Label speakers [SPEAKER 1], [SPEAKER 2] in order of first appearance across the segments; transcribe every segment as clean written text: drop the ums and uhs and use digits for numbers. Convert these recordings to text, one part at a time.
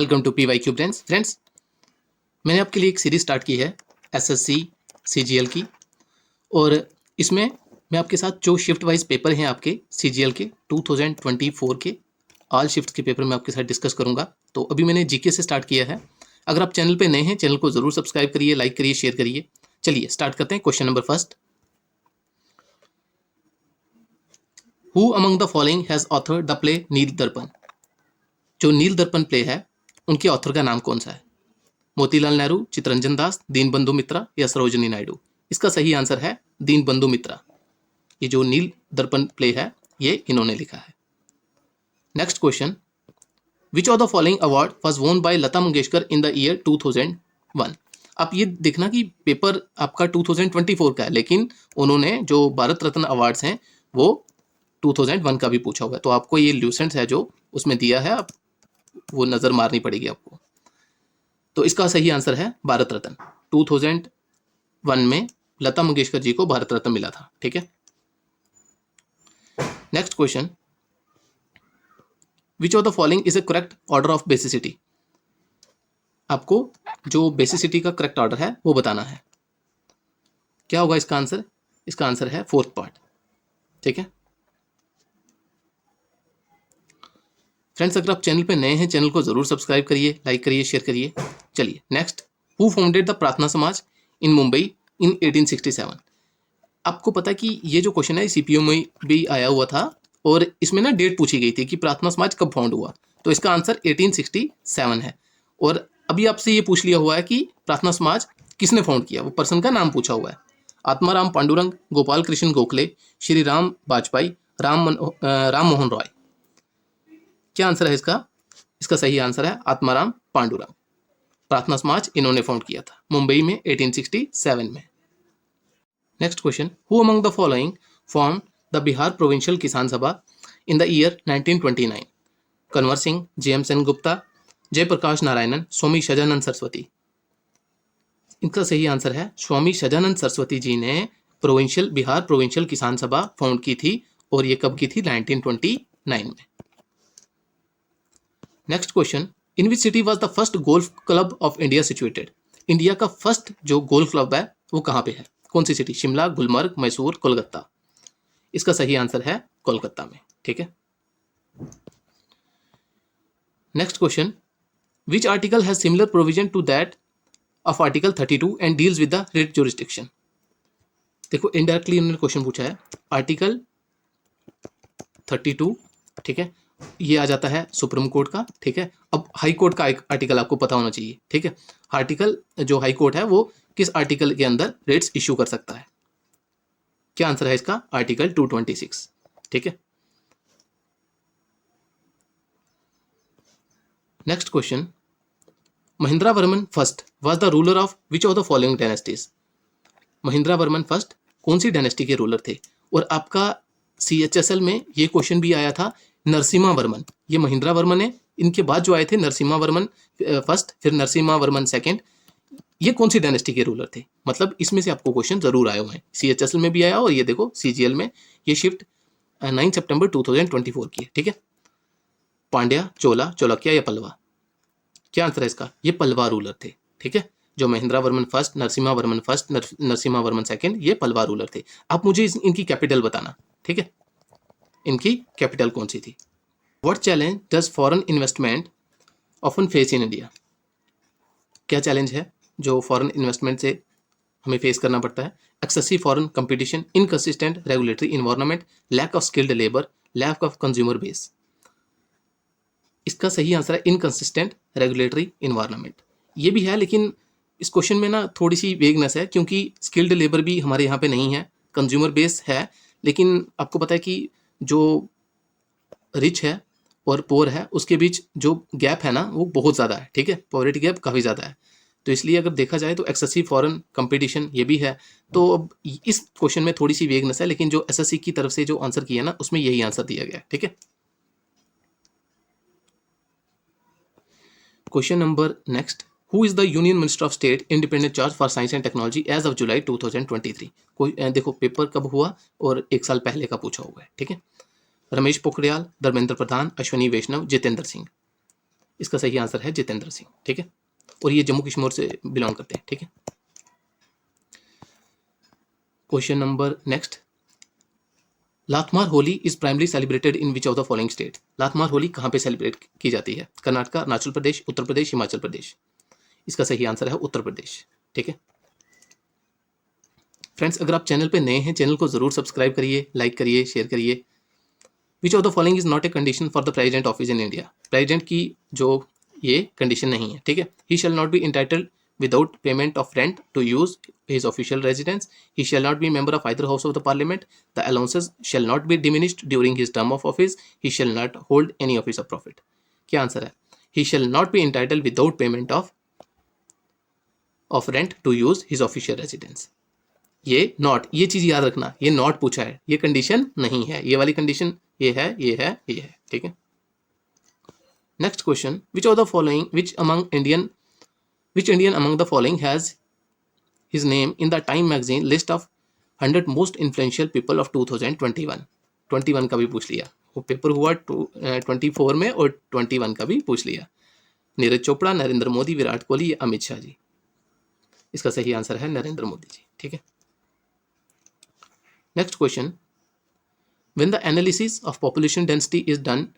[SPEAKER 1] Welcome to PYQ brains. Friends, मैंने आपके लिए एक सीरीज स्टार्ट की है SSC CGL की, और इसमें मैं आपके साथ जो शिफ्ट वाइज पेपर हैं आपके CGL के 2024 के ऑल शिफ्ट के पेपर मैं आपके साथ डिस्कस करूंगा। तो अभी मैंने जीके से स्टार्ट किया है। अगर आप चैनल पे नए हैं, चैनल को ज़रूर सब्सक्राइब करिए, लाइक करिए, शेयर करिए। चलिए स्टार्ट करते हैं। Question number first, who among the following has author the play Neel Darpan? जो नील दर्पण प्ले है उनके ऑथर का नाम कौन सा है? मोतीलाल नेहरू, चित्तरंजन दास, दीनबंधु मित्रा या सरोजिनी नायडू? इसका सही आंसर है दीनबंधु मित्रा। ये जो नील दर्पण प्ले है ये इन्होंने लिखा है। Next question, which of the following award was won by Lata Mangeshkar in the year 2001? आप ये देखना कि पेपर आपका 2024 का है, लेकिन उन्होंने जो भारत रत्न अवार्ड्स हैं वो 2001 का भी पूछा हुआ है। तो आपको ये ल्यूसेंट्स है जो उसमें दिया है, आप वो नज़र मारनी पड़ेगी आपको। तो इसका सही आंसर है भारत रत्न। 2001 में लता मंगेशकर जी को भारत रत्न मिला था। ठीक है। Next question, which of the following is a correct order of basicity? आपको जो बेसिसिटी का करेक्ट ऑर्डर है वो बताना है। क्या होगा इसका आंसर? इसका आंसर है फोर्थ पार्ट। ठीक है फ्रेंड्स, अगर आप चैनल पे नए हैं, चैनल को जरूर सब्सक्राइब करिए, लाइक करिए, शेयर करिए। चलिए नेक्स्ट, हु फाउंडेड द प्रार्थना समाज इन मुंबई इन 1867? आपको पता है कि ये जो क्वेश्चन है CPO में भी आया हुआ था, और इसमें ना डेट पूछी गई थी कि प्रार्थना समाज कब फाउंड हुआ। तो इसका आंसर 1867 है। और अभी आपसे ये पूछ लिया हुआ है कि प्रार्थना समाज किसने फाउंड किया, वो पर्सन का नाम पूछा हुआ है। आत्माराम पांडुरंग, गोपाल कृष्ण गोखले, श्री राम वाजपेयी, राम मोहन रॉय? क्या आंसर है इसका? इसका सही आंसर है आत्माराम पांडुरंग। प्रार्थना समाज इन्होंने फाउंड किया था मुंबई में 1867 में। Next question, who among the following form the Bihar provincial Kisan Sabha in the year 1929? Kanwar Singh, JM Sengupta, Jayaprakash Narayanan, Swami Sahajanand Saraswati? इनका सही आंसर है स्वामी सजानंद सरस्वती जी ने बिहार प्रोविंशियल किसान सभा फाउंड की थी, और ये कब की थी? 1929 में। Next question, in which city was the first golf club of India situated? India का फर्स्ट जो गोल्फ क्लब है वो कहाँ पे है? कौन सी सिटी? शिमला, गुलमर्ग, मैसूर, कोलकाता? इसका सही आंसर है कोलकाता में। ठीक है। Next question, which article has similar provision to that of article 32 and deals with the writ jurisdiction? देखो इनडायरेक्टली उन्होंने क्वेश्चन पूछा है। आर्टिकल 32, ठीक है, ये आ जाता है सुप्रीम कोर्ट का। ठीक है। अब हाई कोर्ट का आर्टिकल आपको पता होना चाहिए। ठीक है। आर्टिकल जो हाई कोर्ट है वो किस आर्टिकल के अंदर रेट्स इश्यू कर सकता है? क्या आंसर है इसका? आर्टिकल 226। ठीक है। Next question, Mahindra Varman first was the ruler of which of the following dynasties? Mahindra Varman first कौन सी डायनेस्टी के रूलर थे? और आपका CHSL में ये क्वेश्चन भी आया था। नरसिम्हा वर्मन, ये महिंद्रा वर्मन है, इनके बाद जो आए थे नरसिम्हा वर्मन फर्स्ट, फिर नरसिम्हा वर्मन सेकंड, ये कौन सी डायनेस्टी के रूलर थे? मतलब इसमें से आपको क्वेश्चन जरूर आए हुए हैं। CHSL में भी आया, और ये देखो CGL में ये शिफ्ट 9 सितंबर 2024 की है। ठीक है। पांड्या, चोला, चौलकिया या पल्लवा? क्या आंसर है इसका? ये पल्लवा रूलर थे। ठीक है। जो Mahindra Varman first, Narasimha Varman first, Narasimha Varman second, ये पल्लवा रूलर थे। आप मुझे इनकी कैपिटल बताना। ठीक है। इनकी कैपिटल कौन सी थी? What challenge does foreign investment often face in India? क्या चैलेंज है जो फॉरेन इन्वेस्टमेंट से हमें फेस करना पड़ता है? Excessive foreign competition, inconsistent regulatory environment, lack of skilled labour, lack of consumer base? इसका सही आंसर है इनकंसिस्टेंट रेगुलेटरी इन्वायरमेंट। ये भी है, लेकिन इस क्वेश्चन में ना थोड़ी सी वेगनेस है, क्योंकि स्किल्ड लेबर भी हमारे यहाँ पे नहीं है, कंज्यूमर बेस है, लेकिन आपको पता है कि जो रिच है और पोर है उसके बीच जो गैप है ना वो बहुत ज़्यादा है। ठीक है। पॉवर्टी गैप काफ़ी ज़्यादा है। तो इसलिए अगर देखा जाए तो एक्सेसिव फॉरेन कंपटीशन ये भी है। तो अब इस क्वेश्चन में थोड़ी सी वेगनेस है, लेकिन जो SSC की तरफ से जो आंसर किया ना उसमें यही आंसर दिया गया है। ठीक है। Question number next, who is the union minister of state independent charge for science and technology as of July 2023? कोई देखो पेपर कब हुआ और एक साल पहले का पूछा हुआ है। ठीक है। रमेश पोखरियाल, धर्मेंद्र प्रधान, अश्विनी वैष्णव, जितेंद्र सिंह? इसका सही आंसर है जितेंद्र सिंह, ठीक है, और ये जम्मू कश्मीर से बिलोंग करते हैं, ठीक है। Question number next, Lathmar Holi is primarily celebrated in which of the following state. Lathmar Holi कहाँ पे सेलिब्रेट की जाती है? कर्नाटका, अरुणाचल प्रदेश, उत्तर प्रदेश, हिमाचल प्रदेश। इसका सही आंसर है उत्तर प्रदेश, ठीक है। फ्रेंड्स, अगर आप चैनल पे नए हैं, चैनल को जरूर सब्सक्राइब करिए, लाइक करिए, शेयर करिए। Which of the following is not a condition for the president office in India. President की जो ये कंडीशन नहीं है, ठीक है। He shall not be entitled without payment of rent to use his official residence. He shall not be member of either house of the parliament. The allowances shall not be diminished during his term of office. He shall not hold any office of profit. क्या answer है? He shall not be entitled without payment of rent to use his official residence. ये not, ये चीज याद रखना, ये not पूछा है, ये कंडीशन नहीं है, ये वाली कंडीशन ये है, ये है, ये है, ठीक है। Next question, which of the following which Indian among the following has his name in the Time magazine list of 100 most influential people of 2021। 21 का भी पूछ लिया, वो पेपर हुआ 24 में, और 21 का भी पूछ लिया। नीरज चोपड़ा, नरेंद्र मोदी, विराट कोहली या अमित शाह जी। इसका सही आंसर है नरेंद्र मोदी जी, ठीक है। Next question, when the analysis of population density is done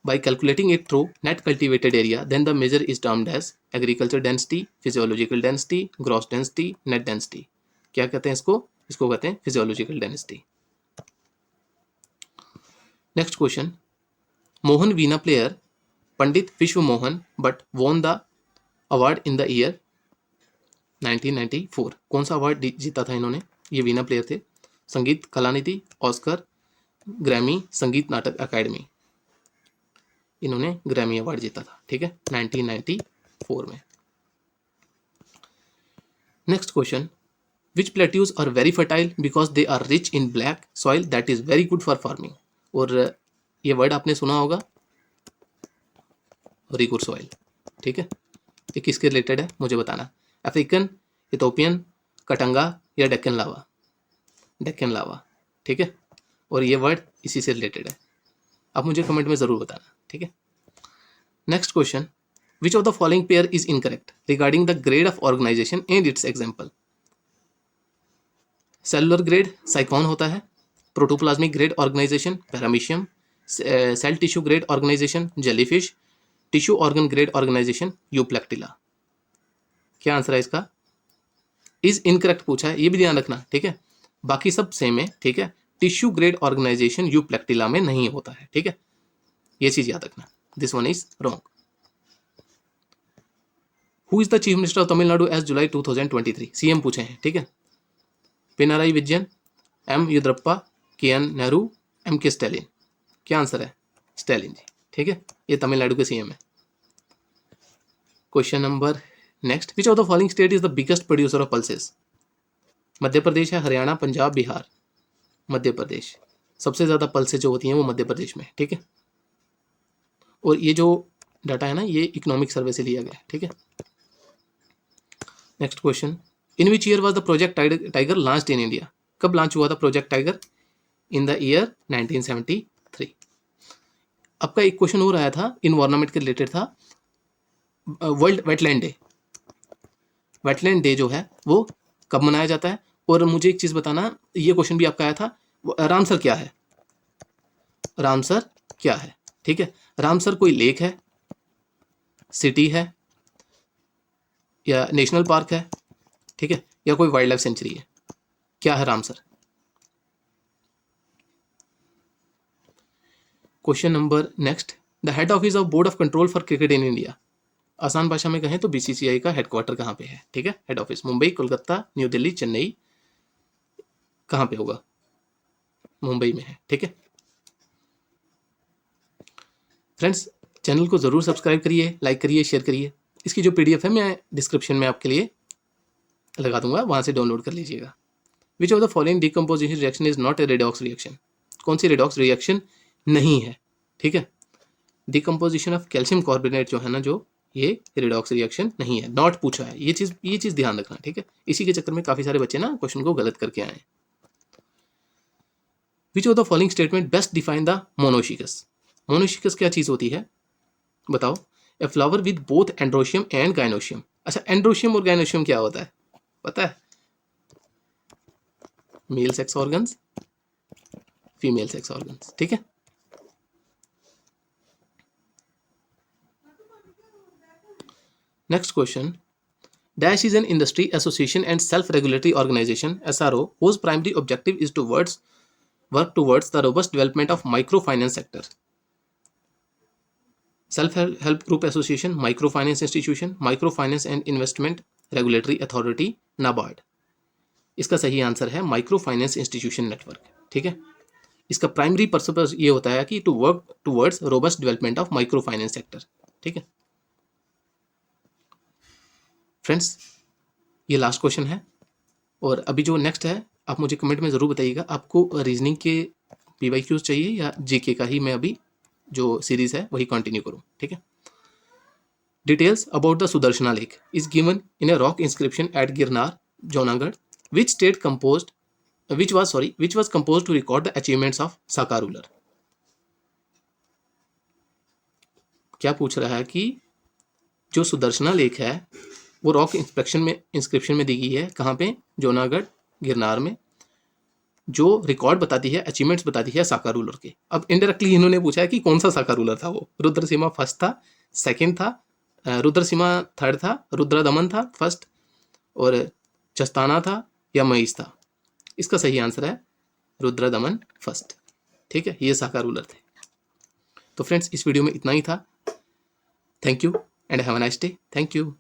[SPEAKER 1] by calculating it through net cultivated area, then the measure is termed as agriculture density, physiological density, gross density, net density। क्या कहते हैं इसको? इसको कहते हैं physiological density। Next question, Mohan Veena player Pandit Vishwa Mohan Bhatt won the award in the year 1994। कौन सा award जीता था इन्होंने? ये वीणा प्लेयर थे। संगीत कलानिधि, ऑस्कर, ग्रैमी, संगीत नाटक अकादमी। इन्होंने ग्रैमी अवार्ड जीता था, ठीक है, 1994 में। Next question, which plateaus are very fertile because they are rich in black soil that is very good for farming. और ये वर्ड आपने सुना होगा, रिगुर सॉइल, ठीक है। ये किसके रिलेटेड है मुझे बताना। अफ्रीकन, इथोपियन, कटंगा या डेक्कन लावा। डेक्कन लावा, ठीक है, और ये वर्ड इसी से रिलेटेड है। आप मुझे कमेंट में जरूर बताना, ठीक है। Next question, which of the following pair is incorrect regarding the grade of organisation and its example. Cellular grade Sycon होता है, protoplasmic grade organisation paramecium, cell tissue grade organisation jellyfish, tissue organ grade organisation Euplectella. क्या answer है इसका? Is incorrect पूछा है, ये भी ध्यान रखना, ठीक है। बाकी सब सेम है, ठीक है। टिश्यू ग्रेड ऑर्गेनाइजेशन यूप्लेक्टिला में नहीं होता है, ठीक है, ये चीज याद रखना। This one is wrong. Who is the chief minister of Tamil Nadu as July 2023? CM पूछे हैं, ठीक है। Pinarayi Vijayan, M Yediyurappa, K N. Nehru, M K Stalin. क्या आंसर है? स्टैलिन जी, ठीक है, ये तमिलनाडु के सीएम है। Question number next, which of the following state is the biggest producer of pulses. Madhya Pradesh है, हरियाणा, पंजाब, बिहार। मध्य प्रदेश, सबसे ज्यादा पल्सेस जो होती हैं वो मध्य प्रदेश में, ठीक है। और ये जो डाटा है ना, ये इकोनॉमिक सर्वे से लिया गया है, ठीक है। Next question, in which year was the project tiger launched in India. कब लॉन्च हुआ था project tiger? In the year 1973। आपका एक क्वेश्चन हो रहा था इन्वायरमेंट के रिलेटेड था, world wetland day. Wetland day जो है वो कब मनाया जाता है? और मुझे एक चीज बताना, ये क्वेश्चन भी आपका आया था, रामसर क्या है? रामसर क्या है, ठीक है। रामसर कोई लेक है, सिटी है, या नेशनल पार्क है, ठीक है, या कोई वाइल्ड लाइफ सेंचुरी है? क्या है Ramsar? Question number next, the head office of board of control for cricket in India. आसान भाषा में कहें तो बीसीसीआई का हेडक्वार्टर कहाँ पे है, ठीक है। Head office Mumbai, Kolkata, new Delhi, Chennai, कहाँ पे होगा? मुंबई में है, ठीक है। फ्रेंड्स, चैनल को जरूर सब्सक्राइब करिए, लाइक करिए, शेयर करिए। इसकी जो पीडीएफ है मैं डिस्क्रिप्शन में आपके लिए लगा दूंगा, वहां से डाउनलोड कर लीजिएगा। विच of the following decomposition reaction is not A redox reaction. कौन सी रेडॉक्स रिएक्शन नहीं है, ठीक है। डिकम्पोजिशन ऑफ कैल्शियम कार्बोनेट जो है ना, जो ये रेडॉक्स रिएक्शन नहीं है, नॉट पूछा है। ये चीज ध्यान रखना, ठीक है। इसी के चक्कर में काफी सारे बच्चे ना क्वेश्चन को गलत करके आए। Which of the following statement best define the monoecious. Monoecious क्या चीज होती है बताओ? A flower with both androecium and gynoecium. अच्छा, एंड्रोशियम और गाइनोशियम क्या होता है पता है? Male sex organs, female sex organs, ठीक है। Next question, dash is an industry association and self regulatory organisation SRO whose primary objective is to work towards the robust development of microfinance sector. Self help group association, microfinance institution, microfinance and investment regulatory authority, NABARD। इसका सही answer है micro finance institution network, ठीक है। इसका primary purpose ये होता है कि to work towards robust development of micro finance sector, ठीक है। फ्रेंड्स, ये लास्ट क्वेश्चन है और अभी जो नेक्स्ट है आप मुझे कमेंट में ज़रूर बताइएगा आपको रीजनिंग के PYQs चाहिए या GK का ही मैं अभी जो सीरीज़ है वही कंटिन्यू करूँ, ठीक है। Details about the Sudarshana lake is given in a rock inscription at Girnar, Junagadh, which was composed to record the achievements of Saka ruler। क्या पूछ रहा है कि जो सुदर्शना लेक है वो रॉक इंस्क्रिप्शन में दी गई है, कहाँ पे? जौनागढ़, गिरनार में, जो रिकॉर्ड बताती है, अचीवमेंट्स बताती है साका रूलर के। अब इनडायरेक्टली इन्होंने पूछा है कि कौन सा साका रूलर था वो। रुद्रसिम्हा फर्स्ट था, सेकंड था, रुद्रसिम्हा थर्ड था, रुद्रदमन था फर्स्ट, और चस्ताना था या मईस था। इसका सही आंसर है रुद्रदमन फर्स्ट, ठीक है। ये साका रूलर थे। तो फ्रेंड्स, इस वीडियो में इतना ही था। Thank you and have a nice day. Thank you.